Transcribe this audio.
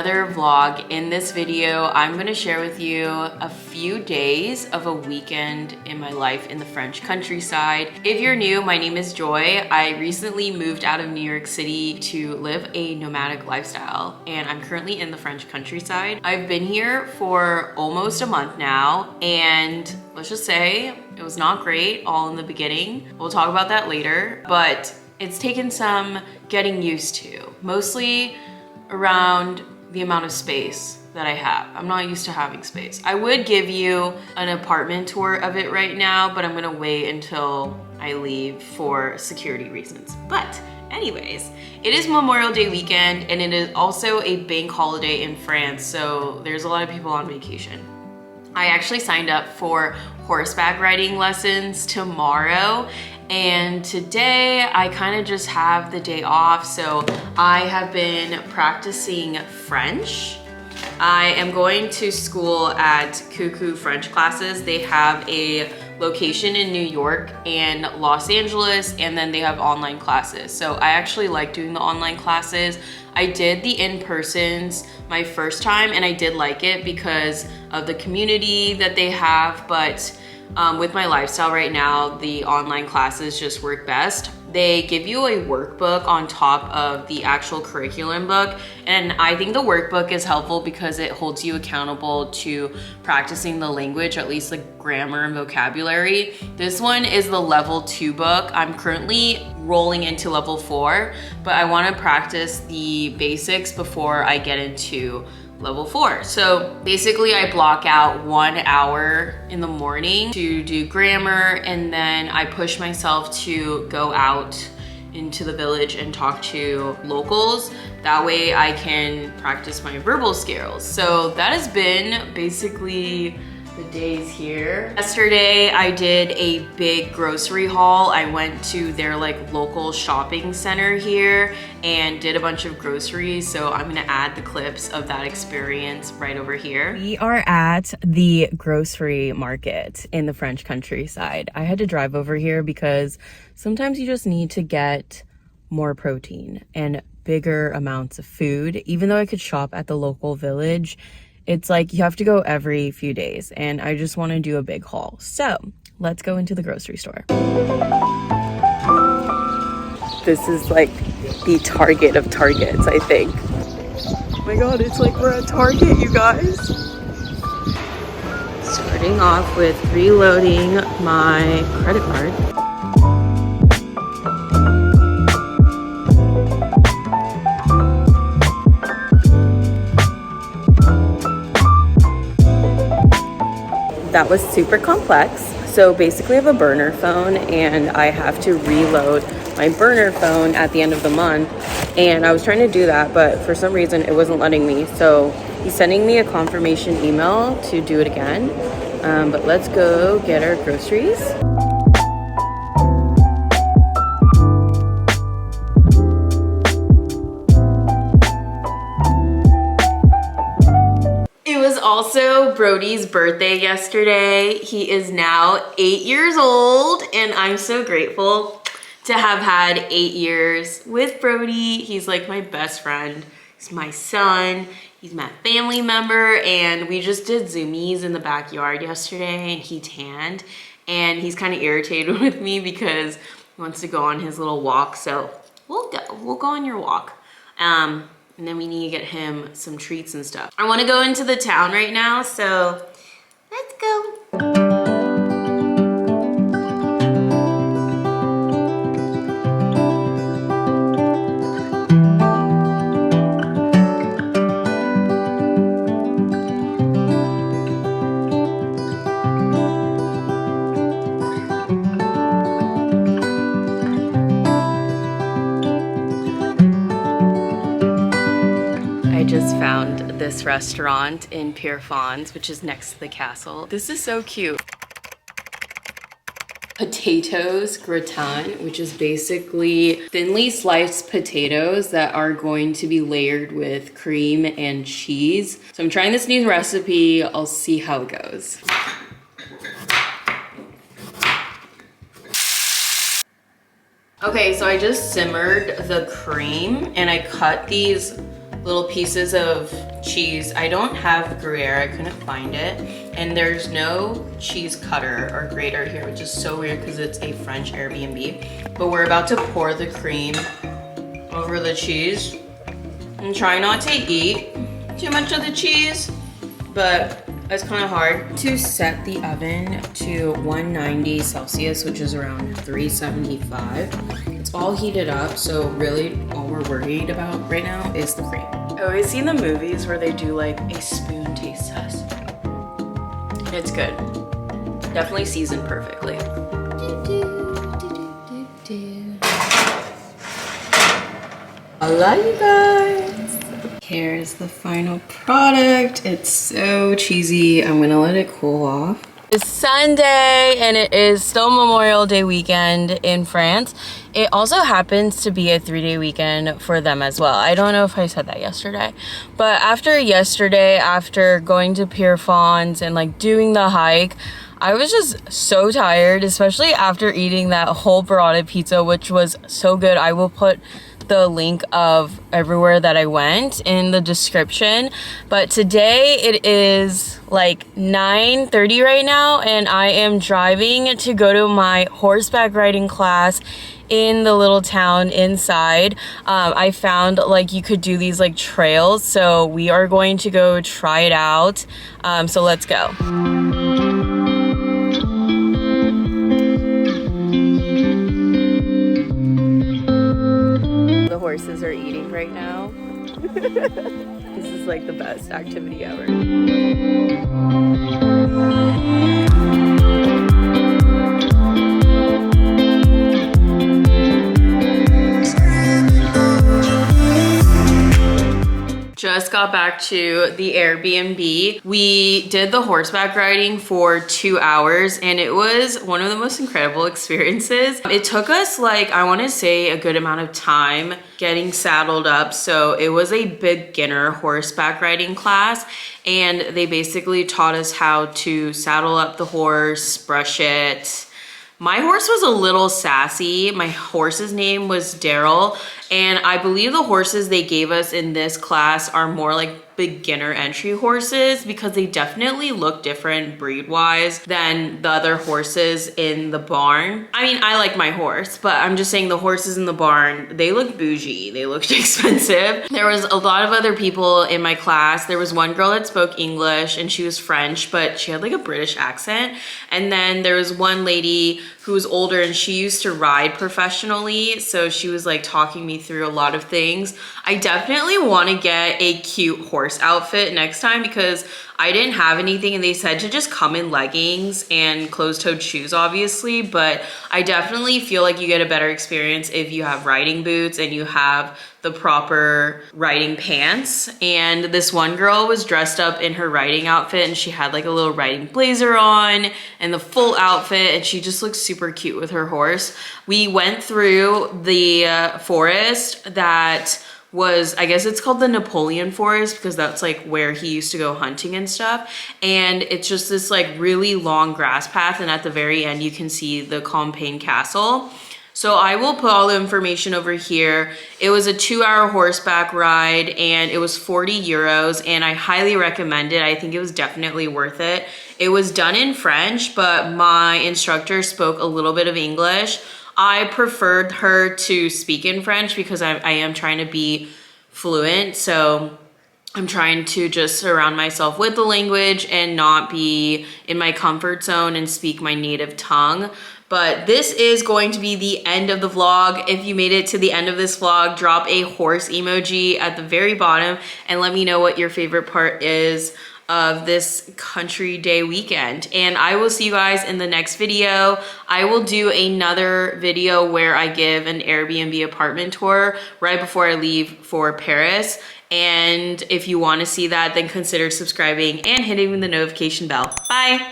another vlog. In this video, I'm gonna share with you a few days of a weekend in my life in the French countryside. If you're new, my name is Joy. I recently moved out of New York City to live a nomadic lifestyle, and I'm currently in the French countryside. I've been here for almost a month now, and let's just say it was not great all in the beginning. We'll talk about that later, but it's taken some getting used to, mostly around the amount of space that I have. I'm not used to having space. I would give you an apartment tour of it right now, but I'm gonna wait until I leave for security reasons. But anyways, it is Memorial Day weekend, and it is also a bank holiday in France, so there's a lot of people on vacation. I actually signed up for horseback riding lessons tomorrow, and today I kind of just have the day off, so I have been practicing French. I am going to school at Cuckoo French classes. They have a location in New York and Los Angeles, and then they have online classes. So I actually like doing the online classes. I did the in-persons my first time, and I did like it because of the community that they have, but with my lifestyle right now, the online classes just work best. They give you a workbook on top of the actual curriculum book, and I think the workbook is helpful because it holds you accountable to practicing the language, at least the grammar and vocabulary. This one is the level 2 book. I'm currently rolling into level 4, but I want to practice the basics before I get into level 4. So basically I block out 1 hour in the morning to do grammar, and then I push myself to go out into the village and talk to locals. That way I can practice my verbal skills. So that has been basically the days here. Yesterday I did a big grocery haul. I went to their local shopping center here and did a bunch of groceries, so I'm gonna add the clips of that experience right over here. We are at the grocery market in the French countryside. I had to drive over here because sometimes you just need to get more protein and bigger amounts of food. Even though I could shop at the local village, it's like you have to go every few days, and I just want to do a big haul. So let's go into the grocery store. This is like the Target of Targets, I think. Oh my god, it's like we're at Target, you guys. Starting off with reloading my credit card. That was super complex. So basically I have a burner phone, and I have to reload my burner phone at the end of the month. And I was trying to do that, but for some reason it wasn't letting me. So he's sending me a confirmation email to do it again. But let's go get our groceries. Also Brody's birthday yesterday. He is now 8 years old, and I'm so grateful to have had 8 years with Brody. He's like my best friend. He's my son. He's my family member, and we just did zoomies in the backyard yesterday, and he tanned, and he's kind of irritated with me because he wants to go on his little walk. So we'll go on your walk. And then we need to get him some treats and stuff. I want to go into the town right now, so let's go. I just found this restaurant in Pierrefonds, which is next to the castle. This is so cute. Potatoes gratin, which is basically thinly sliced potatoes that are going to be layered with cream and cheese. So I'm trying this new recipe. I'll see how it goes. Okay, so I just simmered the cream and I cut these little pieces of cheese. I don't have Gruyere, I couldn't find it. And there's no cheese cutter or grater here, which is so weird because it's a French Airbnb. But we're about to pour the cream over the cheese and try not to eat too much of the cheese, but it's kind of hard. To set the oven to 190 Celsius, which is around 375. It's all heated up, so really all we're worried about right now is the cream. I've always seen the movies where they do like a spoon taste test. It's good. Definitely seasoned perfectly. Hola, you guys. Here's the final product. It's so cheesy. I'm gonna let it cool off. It's Sunday and it is still Memorial Day weekend in France. It also happens to be a 3-day weekend for them as well. I don't know if I said that yesterday, but after yesterday, after going to Pierrefonds and like doing the hike, I was just so tired, especially after eating that whole burrata pizza, which was so good. I will put the link of everywhere that I went in the description. But today it is like 9:30 right now and I am driving to go to my horseback riding class in the little town inside. I found like you could do these like trails, so we are going to go try it out. So let's go. The horses are eating right now. This is like the best activity ever. Just got back to the Airbnb. We did the horseback riding for 2 hours and it was one of the most incredible experiences. It took us like, I wanna say a good amount of time getting saddled up. So it was a beginner horseback riding class and they basically taught us how to saddle up the horse, brush it. My horse was a little sassy. My horse's name was Daryl, and I believe the horses they gave us in this class are more like beginner entry horses because they definitely look different breed-wise than the other horses in the barn. I mean, I like my horse, but I'm just saying the horses in the barn, they look bougie. They looked expensive. There was a lot of other people in my class. There was one girl that spoke English and she was French, but she had like a British accent. And then there was one lady who was older and she used to ride professionally. So she was like talking me through a lot of things. I definitely want to get a cute horse outfit next time because I didn't have anything and they said to just come in leggings and closed-toed shoes obviously, but I definitely feel like you get a better experience if you have riding boots and you have the proper riding pants. And this one girl was dressed up in her riding outfit and she had like a little riding blazer on and the full outfit and she just looked super cute with her horse. We went through the forest that was, I guess it's called the Napoleon Forest because that's like where he used to go hunting and stuff. And it's just this like really long grass path and at the very end you can see the Compiègne Castle. So I will put all the information over here. It was a 2-hour horseback ride and it was 40 euros and I highly recommend it. I think it was definitely worth it. It was done in French, but my instructor spoke a little bit of English. I preferred her to speak in French because I am trying to be fluent. So I'm trying to just surround myself with the language and not be in my comfort zone and speak my native tongue. But this is going to be the end of the vlog. If you made it to the end of this vlog, drop a horse emoji at the very bottom and let me know what your favorite part is of this country day weekend. And I will see you guys in the next video. I will do another video where I give an Airbnb apartment tour right before I leave for Paris. And if you want to see that, then consider subscribing and hitting the notification bell. Bye.